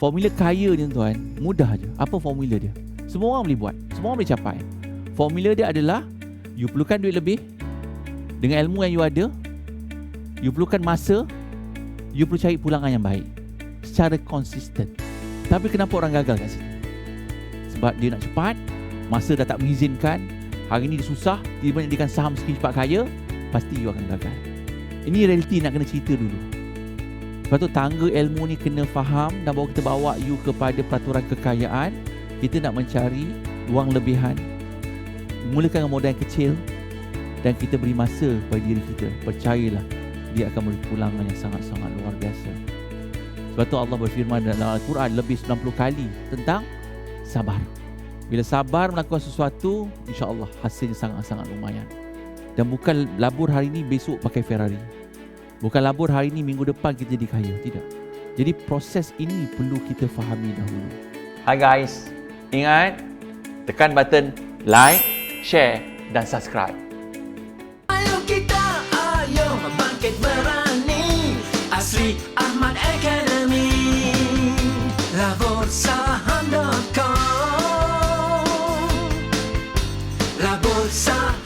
Formula kaya ni tuan, mudah je. Apa formula dia? Semua orang boleh buat, semua orang boleh capai. Formula dia adalah you perlukan duit lebih dengan ilmu yang you ada. You perlukan masa. You perlu cari pulangan yang baik secara konsisten. Tapi kenapa orang gagal kat sini? Sebab dia nak cepat, masa dah tak mengizinkan. Hari ni dia susah, dia menjadikan saham sikit cepat kaya, pasti you akan gagal. Ini realiti nak kena cerita dulu. Sebab tu tangga ilmu ni kena faham dan baru kita bawa you kepada peraturan kekayaan. Kita nak mencari wang lebihan, mulakan dengan modal yang kecil, dan kita beri masa pada diri kita. Percayalah, dia akan beri pulangan yang sangat-sangat luar biasa. Sebab tu Allah berfirman dalam Al-Quran lebih 90 kali tentang sabar. Bila sabar melakukan sesuatu, insya-Allah hasilnya sangat-sangat lumayan. Dan bukan labur hari ni besok pakai Ferrari. Bukan labur hari ni minggu depan kita jadi kaya. Tidak. Jadi proses ini perlu kita fahami dahulu. Hi guys, ingat tekan button like, share dan subscribe. Ayo kita, ayo bangkit berani. Asri Ahmad Academy. Labur saham.com. Labur saham.